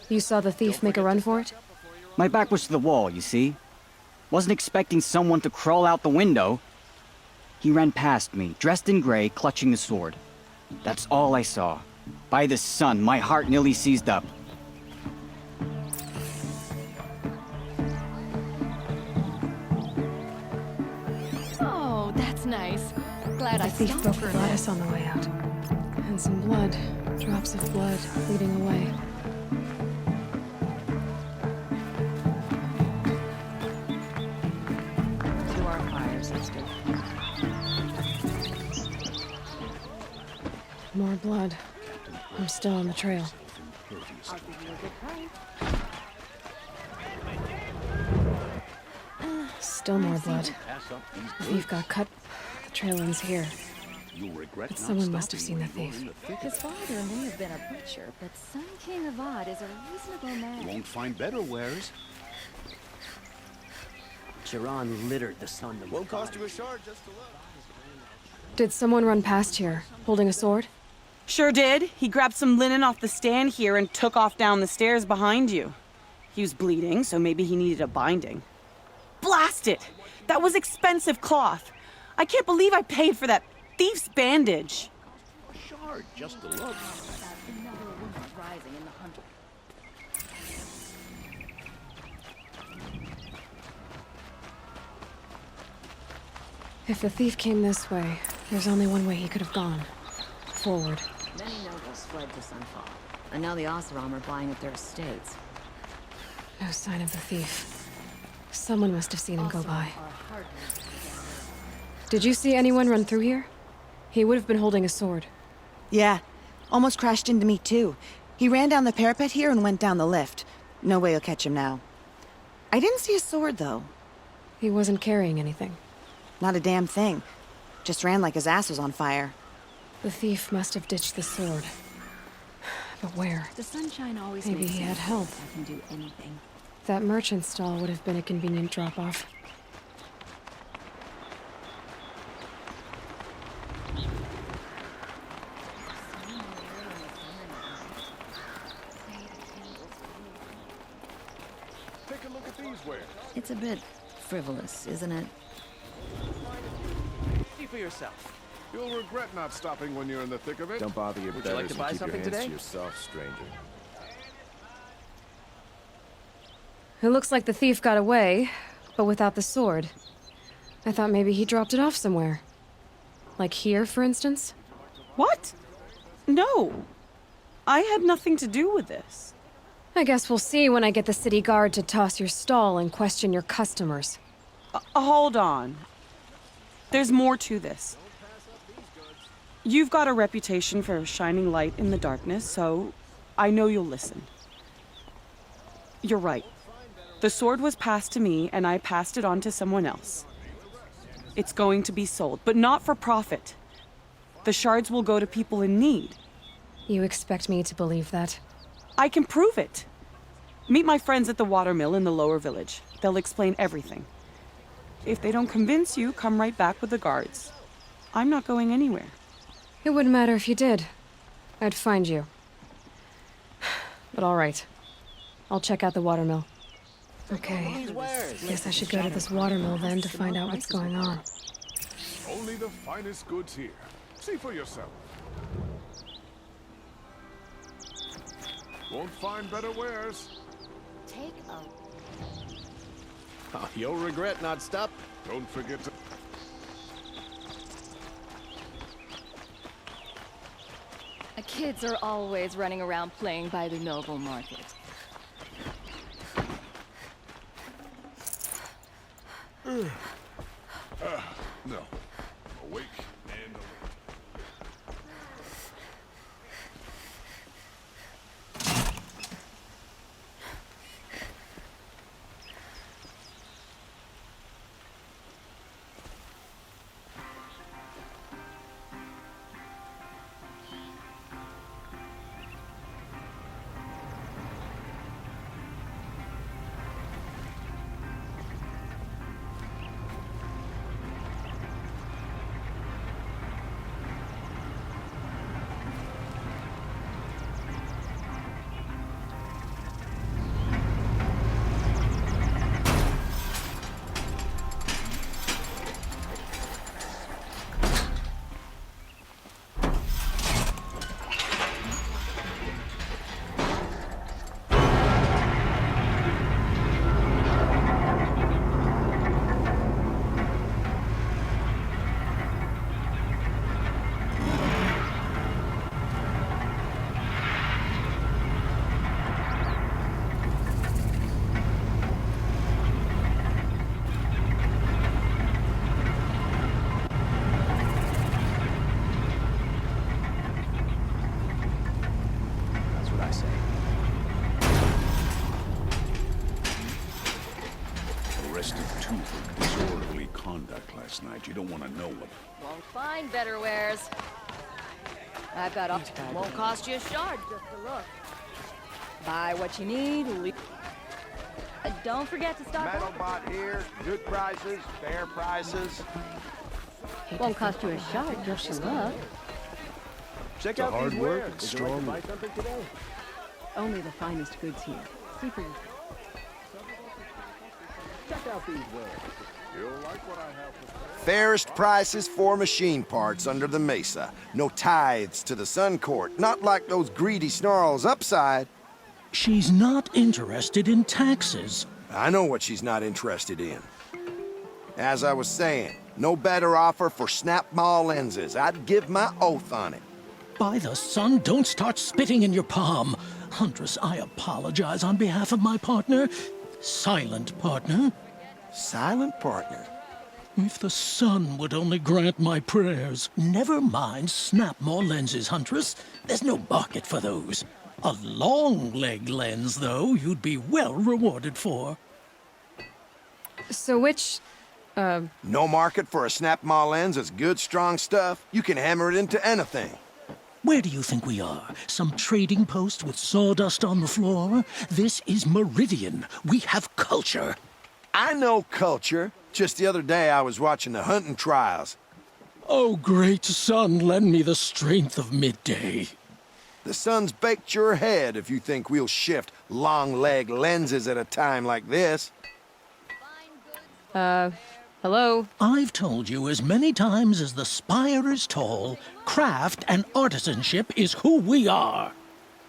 You saw the thief make a run for it? My back was to the wall, you see? Wasn't expecting someone to crawl out the window. He ran past me, dressed in gray, clutching a sword. That's all I saw. By the sun, my heart nearly seized up. Oh, that's nice. Glad I The thief broke the lattice on the way out. And some blood. Drops of blood leading away. To our fire, sister. More blood. I'm still on the trail. I'll give you a good price. Still more blood. The thief got cut. The trail ends here. But someone must have seen the thief. His father may have been a butcher, but Sun King Avad is a reasonable man. Won't find better wares. Chiron littered the sun. Won't cost you a shard just to look. Did someone run past here, holding a sword? Sure did. He grabbed some linen off the stand here and took off down the stairs behind you. He was bleeding, so maybe he needed a binding. Blast it! That was expensive cloth. I can't believe I paid for that thief's bandage. A shard just to look. Another woman rising in the hunter. If the thief came this way, there's only one way he could have gone. Forward. Many nobles fled to Sunfall, and now the Oseram are buying up their estates. No sign of the thief. Someone must have seen him go by. Did you see anyone run through here? He would have been holding a sword. Yeah. Almost crashed into me, too. He ran down the parapet here and went down the lift. No way you'll catch him now. I didn't see a sword, though. He wasn't carrying anything. Not a damn thing. Just ran like his ass was on fire. The thief must have ditched the sword. But where? The sunshine always Maybe makes he had sense. help. I can do anything. That merchant stall would have been a convenient drop-off. Take a look at these wares. It's a bit frivolous, isn't it? See for yourself. You'll regret not stopping when you're in the thick of it. Don't bother your Would you betters like to and buy keep your something hands today? to yourself, stranger. It looks like the thief got away, but without the sword. I thought maybe he dropped it off somewhere. Like here, for instance? What? No. I had nothing to do with this. I guess we'll see when I get the city guard to toss your stall and question your customers. Hold on. There's more to this. You've got a reputation for shining light in the darkness, so I know you'll listen. You're right. The sword was passed to me, and I passed it on to someone else. It's going to be sold, but not for profit. The shards will go to people in need. You expect me to believe that? I can prove it. Meet my friends at the watermill in the lower village. They'll explain everything. If they don't convince you, come right back with the guards. I'm not going anywhere. It wouldn't matter if you did. I'd find you. But all right. I'll check out the watermill. Okay. Guess I should go to this watermill then to find out what's going on. Only the finest goods here. See for yourself. Won't find better wares. Take a... Oh, you'll regret not stopping. Don't forget to... Kids are always running around playing by the noble market. No. Awake and alert. I say. Arrested two for disorderly conduct last night. You don't want to know what. Won't find better wares. I've got all. Won't cost you a shard just to look. Buy what you need. Don't forget to stock up. Metalbot here. Good prices, fair prices. Won't cost you a shard just to look. Check a out hard these work, wares. it's Would you like to strong buy work. something today? Only the finest goods here. See for yourself. Check out these wares. You'll like what I have to say. Fairest prices for machine parts under the mesa. No tithes to the Sun Court, not like those greedy snarls upside. She's not interested in taxes. I know what she's not interested in. As I was saying, no better offer for snap mall lenses. I'd give my oath on it. By the sun, don't start spitting in your palm. Huntress, I apologize on behalf of my partner. Silent partner. Silent partner. If the sun would only grant my prayers. Never mind snap more lenses, Huntress. There's no market for those. A long leg lens, though, you'd be well rewarded for. So which, No market for a snap mall lens is good, strong stuff. You can hammer it into anything. Where do you think we are? Some trading post with sawdust on the floor? This is Meridian. We have culture. I know culture. Just the other day I was watching the hunting trials. Oh, great sun, lend me the strength of midday. The sun's baked your head if you think we'll shift long leg lenses at a time like this. hello? I've told you as many times as the spire is tall, craft and artisanship is who we are.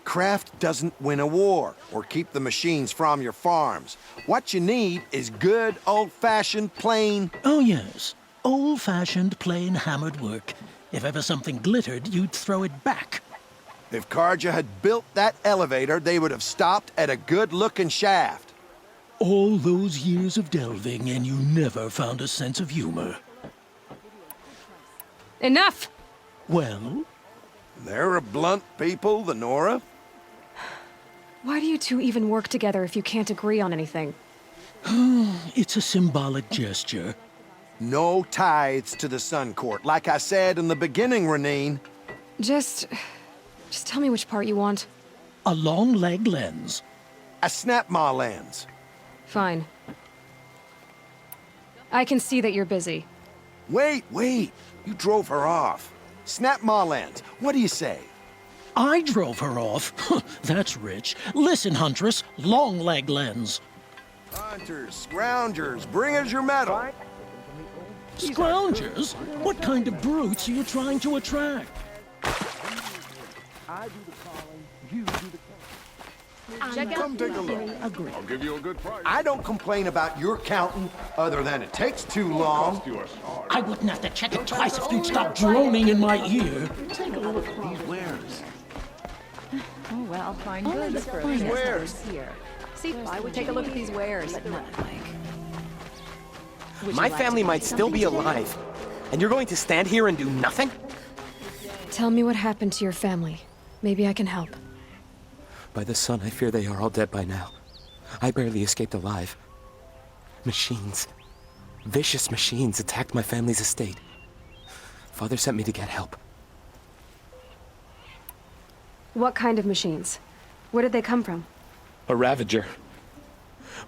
Craft doesn't win a war or keep the machines from your farms. What you need is good, old-fashioned, plain... Oh, yes. Old-fashioned, plain hammered work. If ever something glittered, you'd throw it back. If Karja had built that elevator, they would have stopped at a good-looking shaft. All those years of delving, and you never found a sense of humor. Enough! Well, They're a blunt people, the Nora. Why do you two even work together if you can't agree on anything? it's a symbolic gesture. No tithes to the Sun Court, like I said in the beginning, Renee. Just tell me which part you want. A long leg lens. A snap ma lens. Fine. I can see that you're busy. Wait. You drove her off. Snap ma lens. What do you say? I drove her off. That's rich. Listen, Huntress, long leg lens. Hunters, scroungers, bring us your metal. Scroungers? What kind of brutes are you trying to attract? Check Come out. take a look. I'll give you a good price. I don't complain about your counting, other than it takes too long. Cost you a shard. I wouldn't have to check it twice if you'd stop droning in my ear. Take a look at these wares. Oh well, fine goods for These wares. here. See, I would take a look at these wares. My family might still be alive. And you're going to stand here and do nothing? Tell me what happened to your family. Maybe I can help. By the sun, I fear they are all dead by now. I barely escaped alive. Machines. Vicious machines attacked my family's estate. Father sent me to get help. What kind of machines? Where did they come from? A ravager.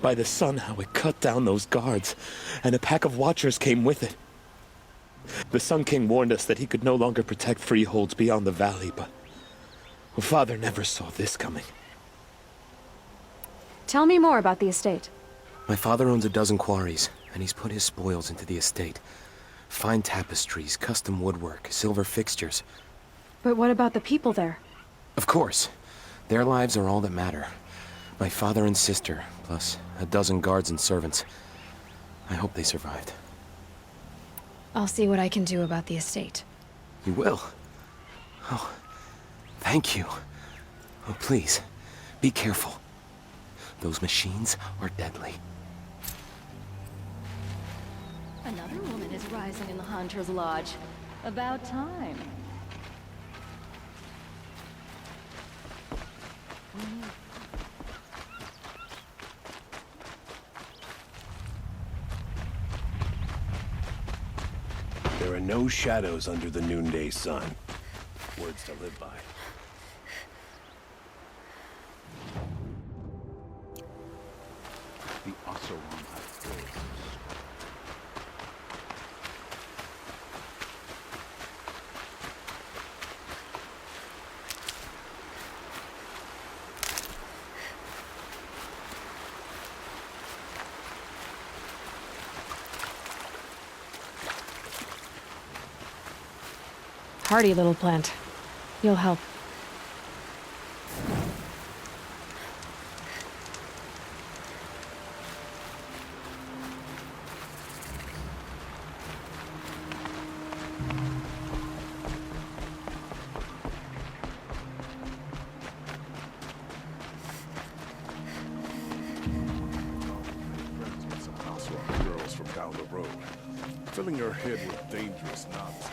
By the sun, how it cut down those guards, and a pack of watchers came with it. The Sun King warned us that he could no longer protect freeholds beyond the valley, but Father never saw this coming. Tell me more about the estate. My father owns a dozen quarries, and he's put his spoils into the estate. Fine tapestries, custom woodwork, silver fixtures. But what about the people there? Of course. Their lives are all that matter. My father and sister, plus a dozen guards and servants. I hope they survived. I'll see what I can do about the estate. You will? Oh, thank you. Oh, please, be careful. Those machines are deadly. Another woman is rising in the Hunter's Lodge. About time. There are no shadows under the noonday sun. Words to live by. The Oseram Outdoors. Hardy little plant. You'll help. Friends with some Oseram girls from down the road, filling her head with dangerous nonsense.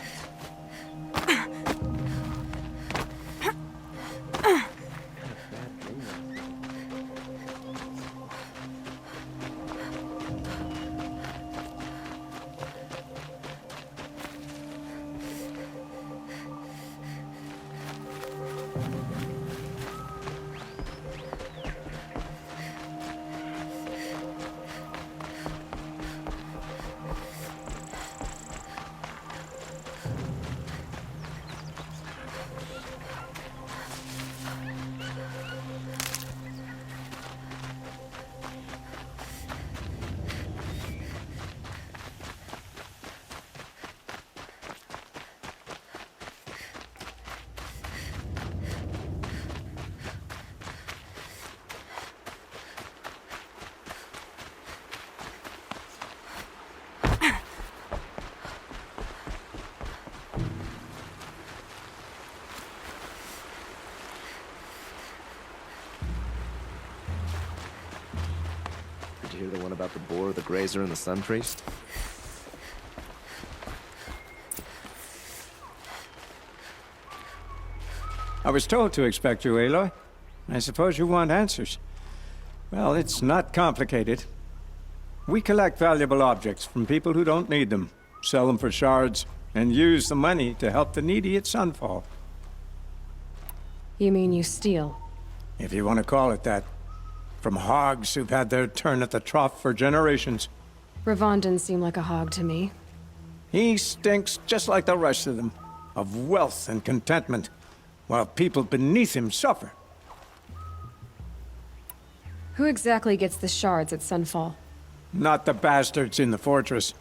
Did you hear the one about the boar, the grazer, and the sun priest? I was told to expect you, Aloy. I suppose you want answers. Well, it's not complicated. We collect valuable objects from people who don't need them, sell them for shards, and use the money to help the needy at Sunfall. You mean you steal? If you want to call it that. From hogs who've had their turn at the trough for generations. Ravon didn't seem like a hog to me. He stinks just like the rest of them, of wealth and contentment, while people beneath him suffer. Who exactly gets the shards at Sunfall? Not the bastards in the fortress.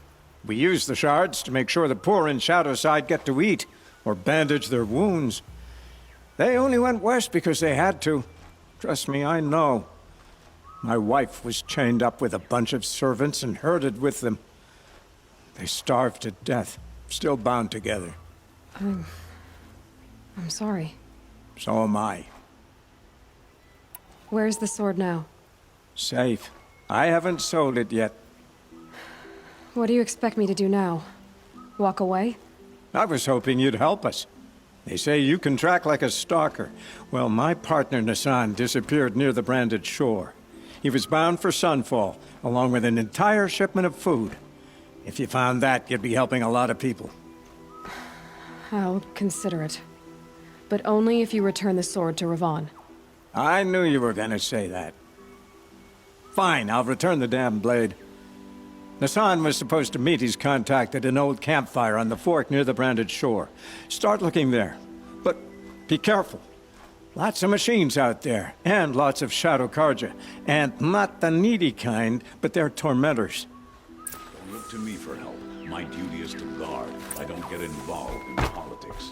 We use the shards to make sure the poor in Shadowside get to eat, or bandage their wounds. They only went west because they had to. Trust me, I know. My wife was chained up with a bunch of servants and herded with them. They starved to death, still bound together. I'm sorry. So am I. Where's the sword now? Safe. I haven't sold it yet. What do you expect me to do now? Walk away? I was hoping you'd help us. They say you can track like a stalker. Well, my partner Nassan disappeared near the branded shore. He was bound for Sunfall, along with an entire shipment of food. If you found that, you'd be helping a lot of people. I'll consider it. But only if you return the sword to Ravon. I knew you were gonna say that. Fine, I'll return the damn blade. Nassan was supposed to meet his contact at an old campfire on the fork near the branded shore. Start looking there. But be careful. Lots of machines out there, and lots of Shadow Karja. And not the needy kind, but they're tormentors. Don't look to me for help. My duty is to guard. I don't get involved in politics.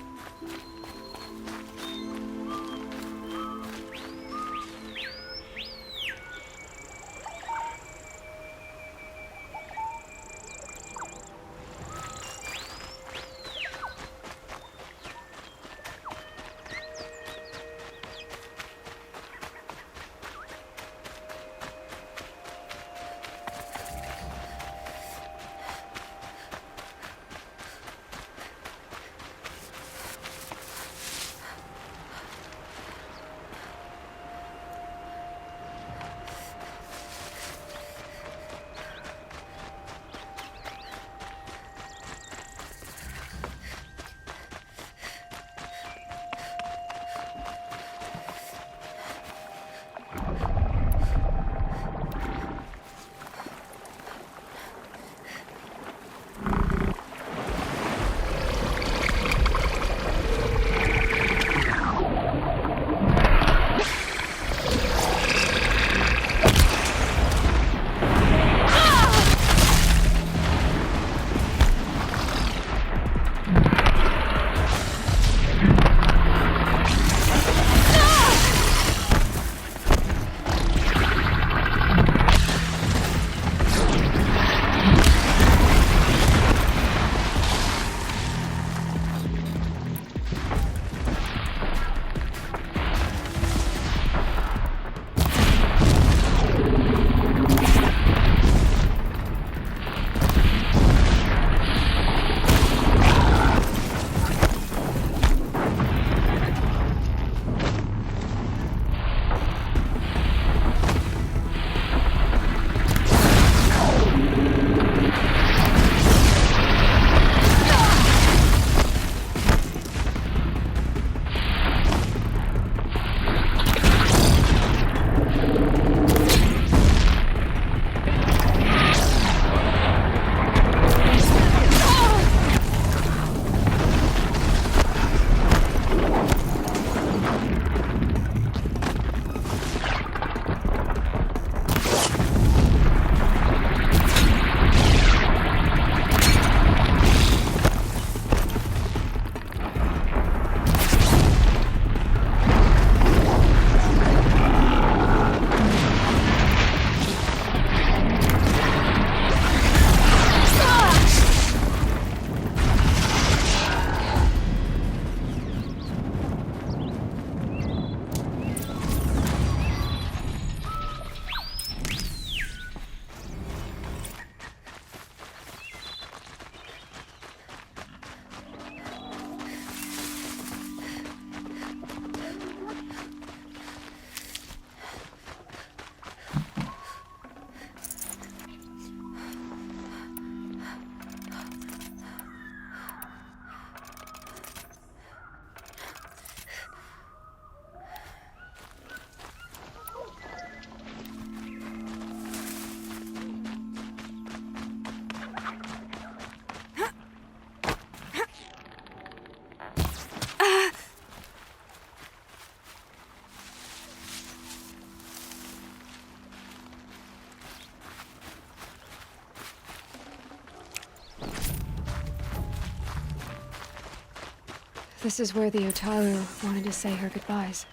This is where the Otaru wanted to say her goodbyes.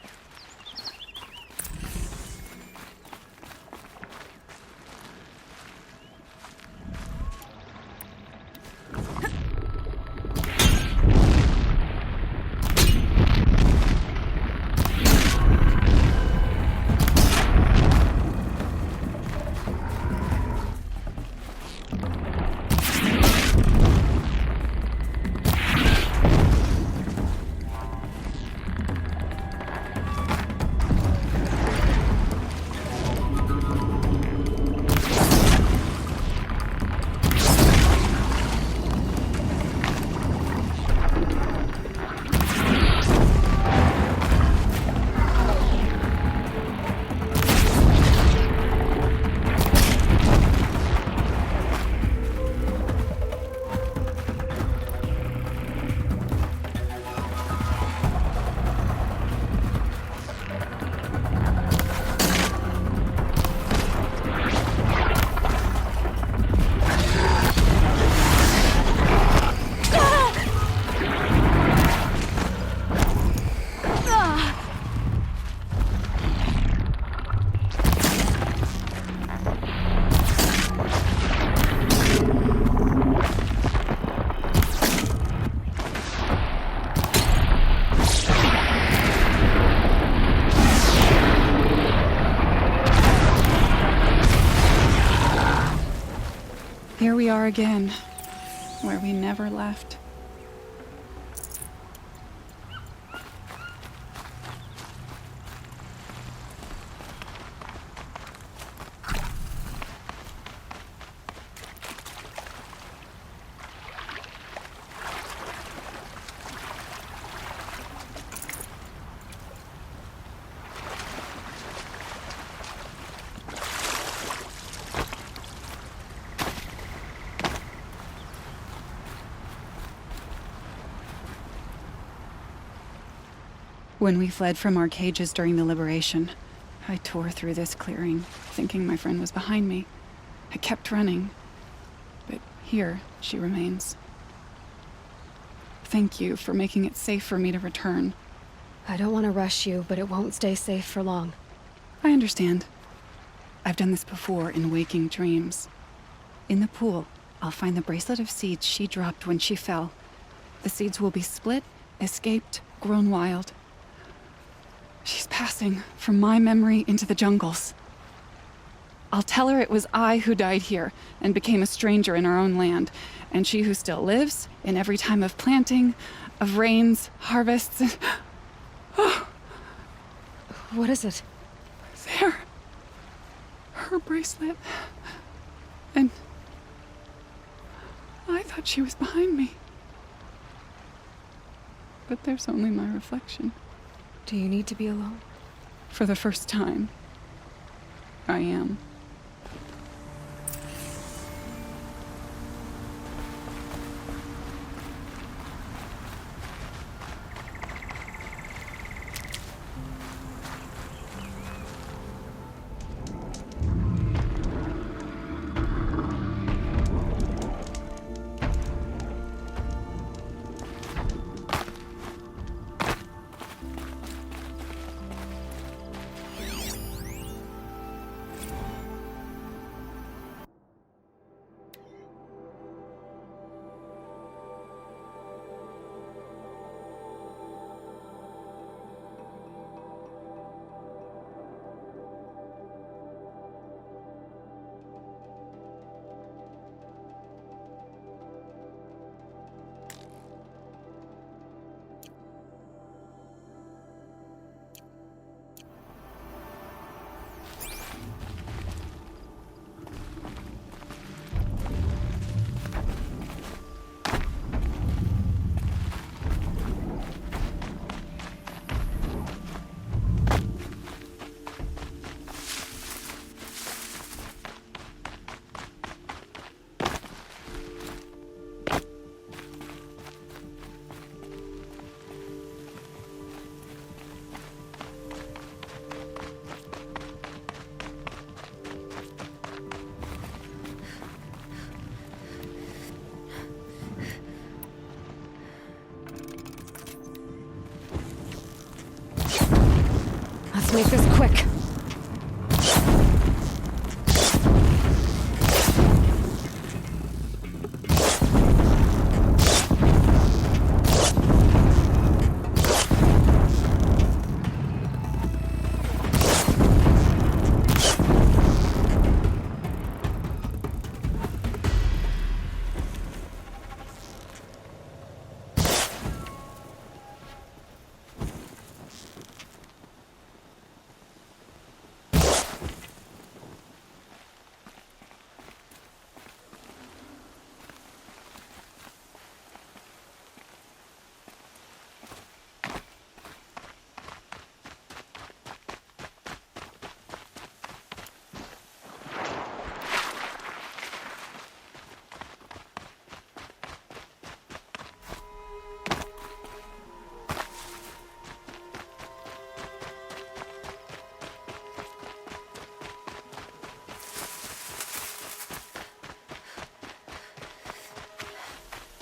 Here we are again, where we never left. When we fled from our cages during the liberation, I tore through this clearing, thinking my friend was behind me. I kept running, but here she remains. Thank you for making it safe for me to return. I don't want to rush you, but it won't stay safe for long. I understand. I've done this before in waking dreams. In the pool, I'll find the bracelet of seeds she dropped when she fell. The seeds will be split, escaped, grown wild. She's passing from my memory into the jungles. I'll tell her it was I who died here and became a stranger in our own land, and she who still lives in every time of planting, of rains, harvests, and... Oh. What is it? There. Her bracelet. And... I thought she was behind me. But there's only my reflection. Do you need to be alone? For the first time, I am. make this quick.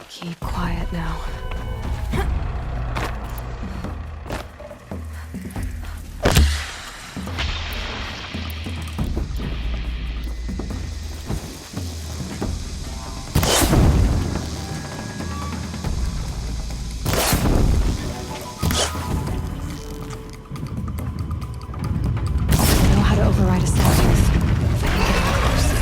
Keep quiet now. I know how to override a sawtooth. If I can get that close.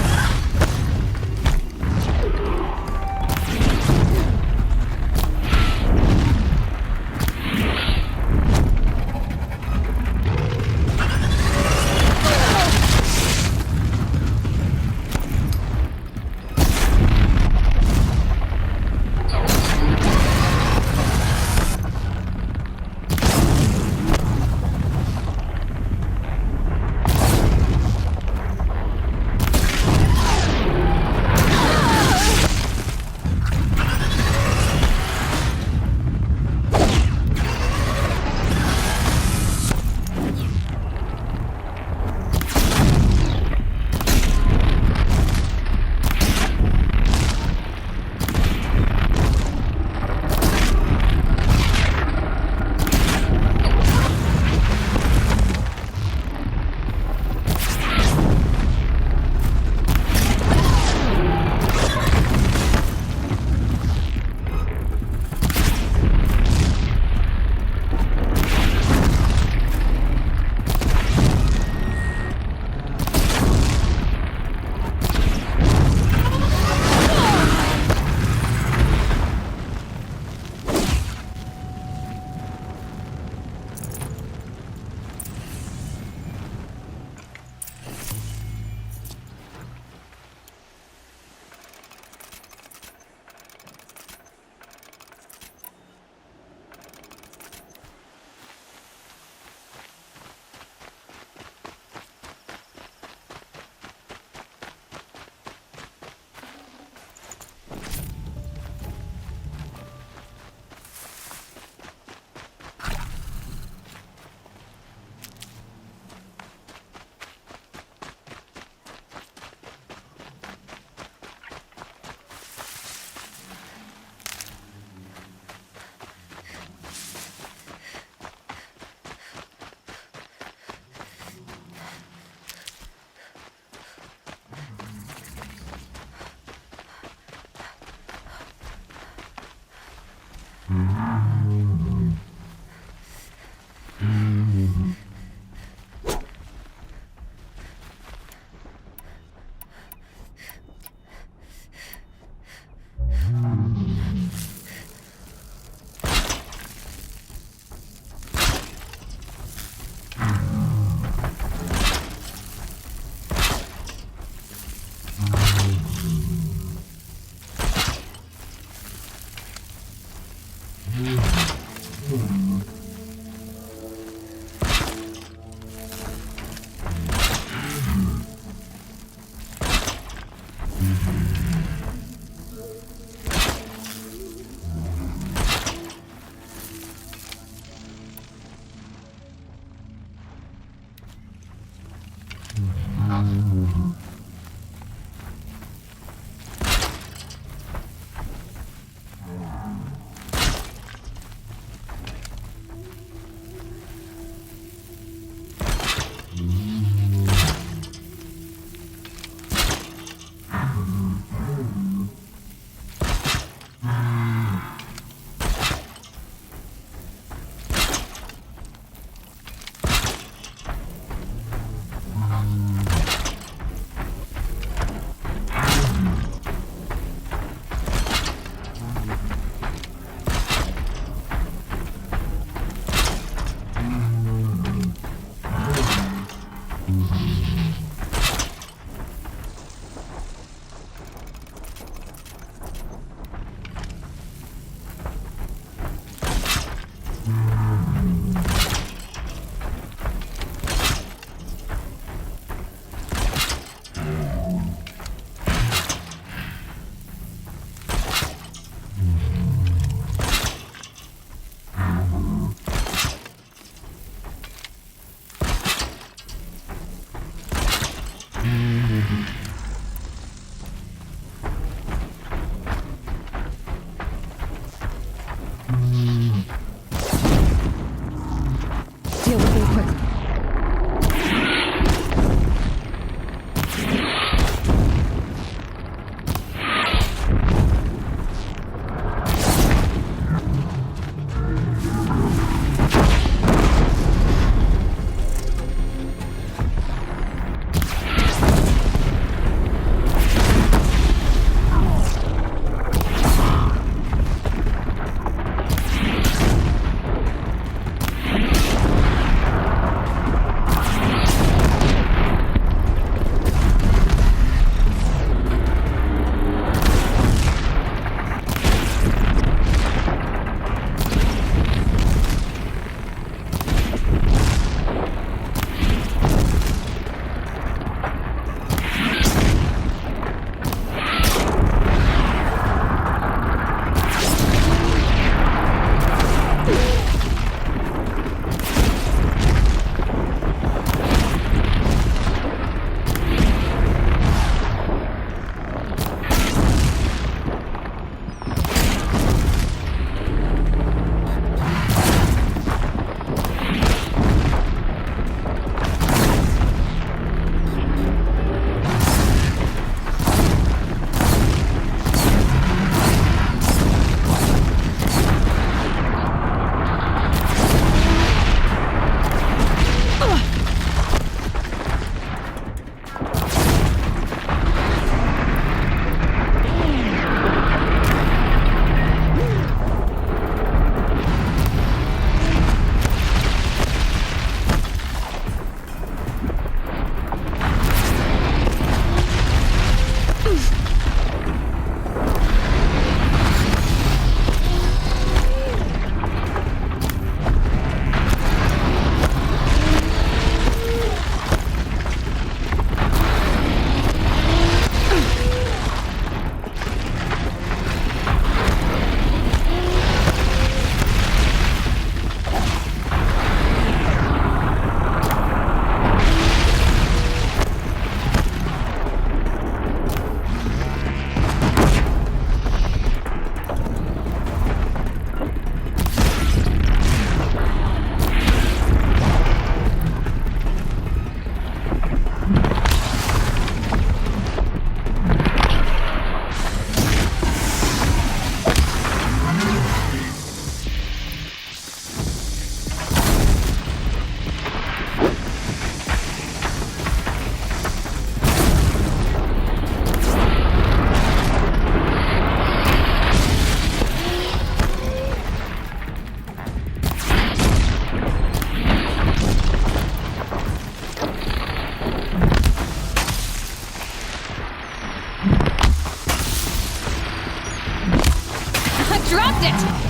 missed it!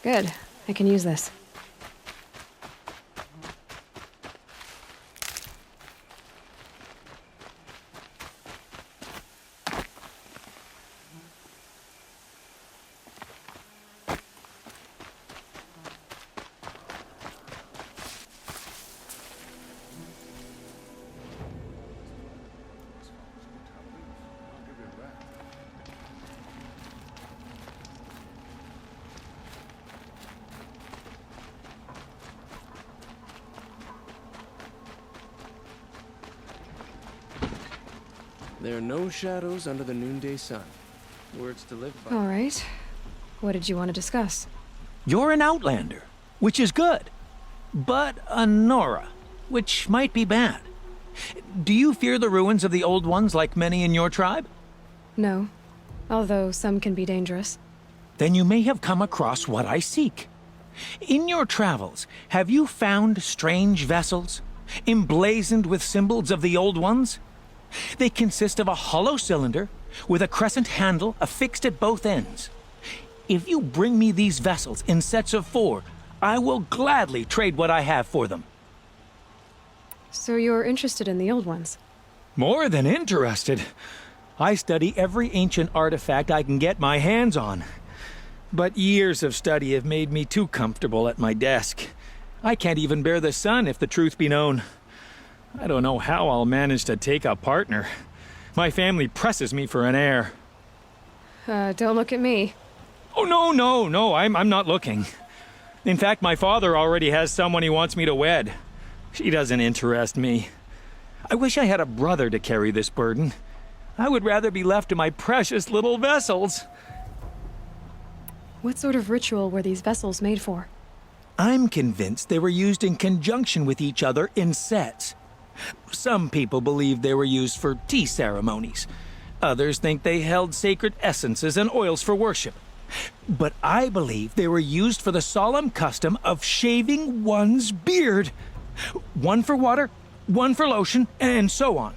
Good. I can use this. There are no shadows under the noonday sun. Words to live by. All right. What did you want to discuss? You're an outlander, which is good. But a Nora, which might be bad. Do you fear the ruins of the old ones like many in your tribe? No. Although some can be dangerous. Then you may have come across what I seek. In your travels, have you found strange vessels, emblazoned with symbols of the old ones? They consist of a hollow cylinder with a crescent handle affixed at both ends. If you bring me these vessels in sets of 4, I will gladly trade what I have for them. So you're interested in the old ones? More than interested. I study every ancient artifact I can get my hands on. But years of study have made me too comfortable at my desk. I can't even bear the sun, if the truth be known. I don't know how I'll manage to take a partner. My family presses me for an heir. Don't look at me. Oh, no, I'm not looking. In fact, my father already has someone he wants me to wed. She doesn't interest me. I wish I had a brother to carry this burden. I would rather be left to my precious little vessels. What sort of ritual were these vessels made for? I'm convinced they were used in conjunction with each other in sets. Some people believe they were used for tea ceremonies. Others think they held sacred essences and oils for worship. But I believe they were used for the solemn custom of shaving one's beard. One for water, one for lotion, and so on.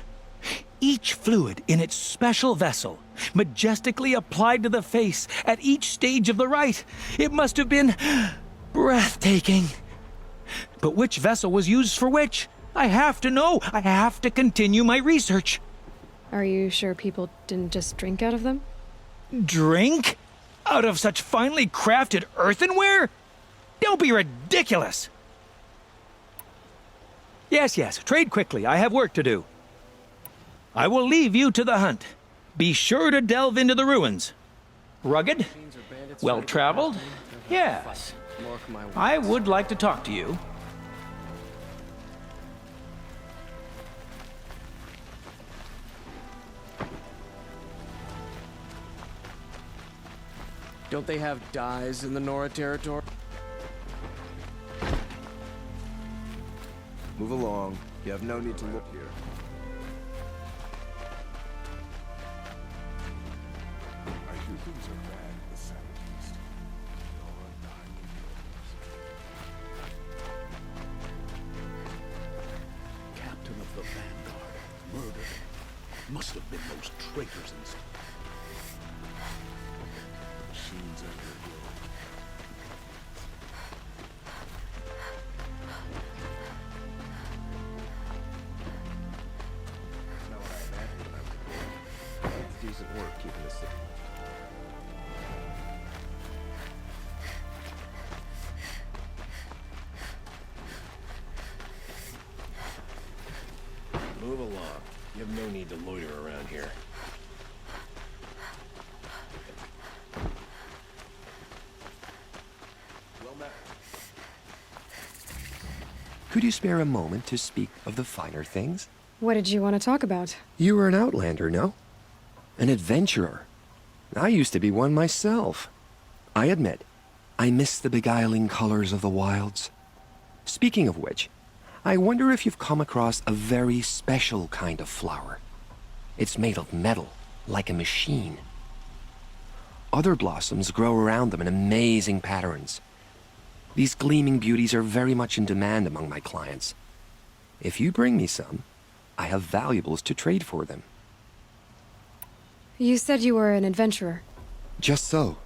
Each fluid in its special vessel, majestically applied to the face at each stage of the rite. It must have been breathtaking. But which vessel was used for which? I have to know. I have to continue my research. Are you sure people didn't just drink out of them? Drink? Out of such finely crafted earthenware? Don't be ridiculous! Yes, trade quickly. I have work to do. I will leave you to the hunt. Be sure to delve into the ruins. Rugged? Well-traveled? Yes. I would like to talk to you. Don't they have dyes in the Nora territory? Move along. You have no need to look here. I hear things are bad in the southeast. All undying girls. Captain of the Vanguard, murdered. Must have been those traitors and stuff. Machines underground. Not what I imagined when I was a boy. It's decent work keeping the city. Move along. You have no need to loiter around here. Well met. Could you spare a moment to speak of the finer things? What did you want to talk about? You were an outlander, no? An adventurer. I used to be one myself. I admit, I miss the beguiling colors of the wilds. Speaking of which, I wonder if you've come across a very special kind of flower. It's made of metal, like a machine. Other blossoms grow around them in amazing patterns. These gleaming beauties are very much in demand among my clients. If you bring me some, I have valuables to trade for them. You said you were an adventurer. Just so.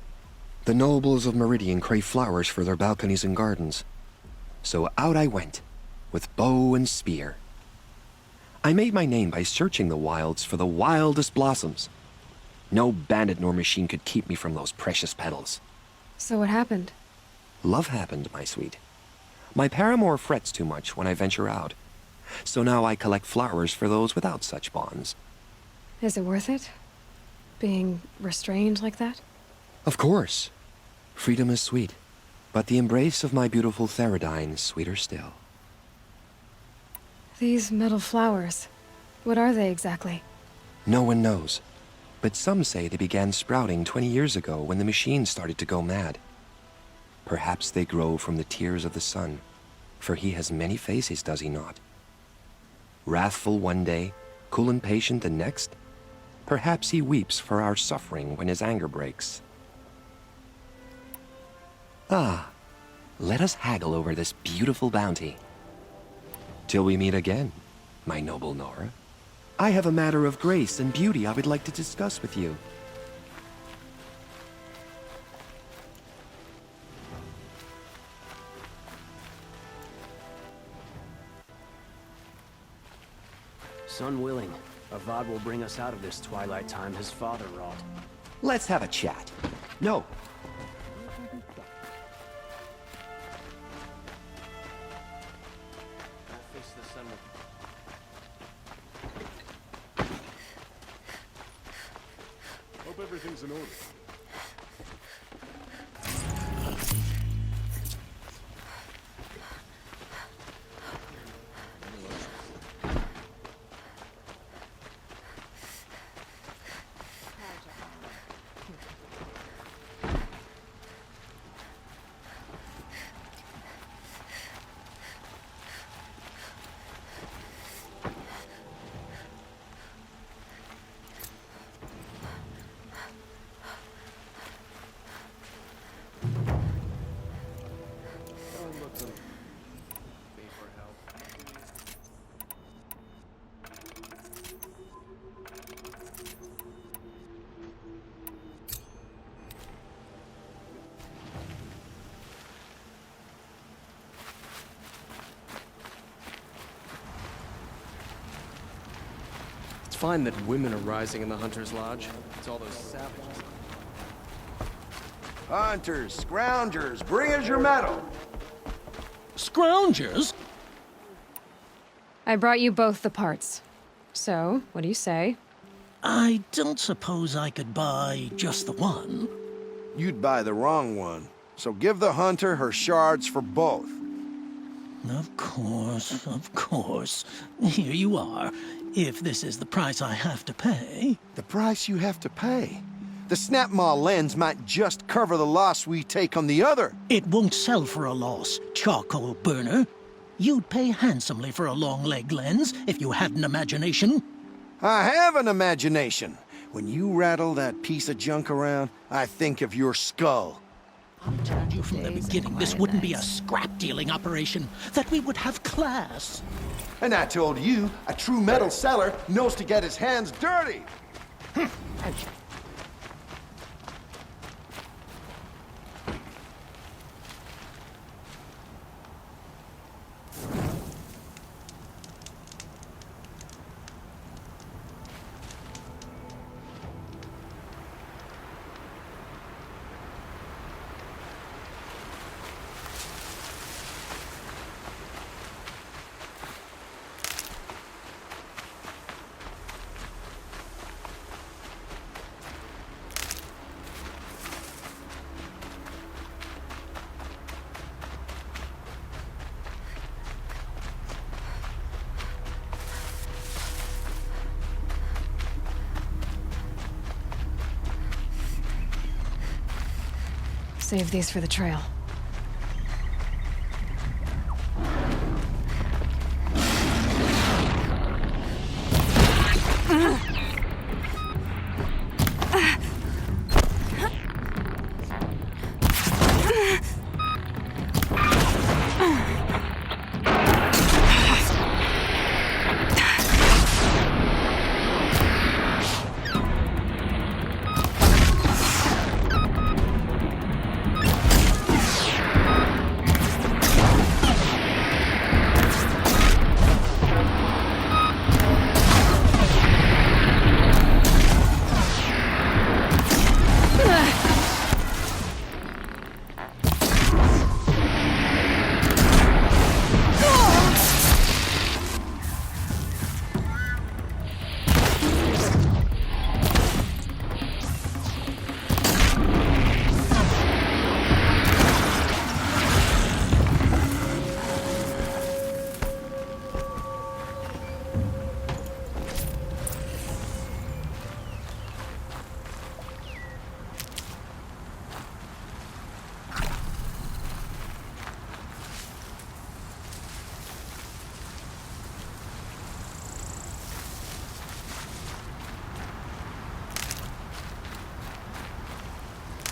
The nobles of Meridian crave flowers for their balconies and gardens. So out I went, with bow and spear. I made my name by searching the wilds for the wildest blossoms. No bandit nor machine could keep me from those precious petals. So what happened? Love happened, my sweet. My paramour frets too much when I venture out. So now I collect flowers for those without such bonds. Is it worth it? Being restrained like that? Of course. Freedom is sweet, but the embrace of my beautiful Theridine is sweeter still. These metal flowers, what are they exactly? No one knows, but some say they began sprouting 20 years ago when the machine started to go mad. Perhaps they grow from the tears of the sun, for he has many faces, does he not? Wrathful one day, cool and patient the next. Perhaps he weeps for our suffering when his anger breaks. Ah, let us haggle over this beautiful bounty. Till we meet again, my noble Nora. I have a matter of grace and beauty I would like to discuss with you. Son willing, Avad will bring us out of this twilight time his father wrought. Let's have a chat. No. Face the sun with... Hope everything's in order. It's fine that women are rising in the Hunter's Lodge. It's all those savages. Hunters, scroungers, bring us your metal. Scroungers? I brought you both the parts. So, what do you say? I don't suppose I could buy just the one. You'd buy the wrong one. So give the hunter her shards for both. Of course, of course. Here you are. If this is the price I have to pay. The price you have to pay? The snap-maw lens might just cover the loss we take on the other. It won't sell for a loss, charcoal burner. You'd pay handsomely for a long-leg lens if you had an imagination. I have an imagination. When you rattle that piece of junk around, I think of your skull. I told you from the beginning this wouldn't be a scrap-dealing operation, that we would have class. And I told you, a true metal seller knows to get his hands dirty. Save these for the trail.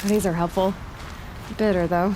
These are helpful. Bitter, though.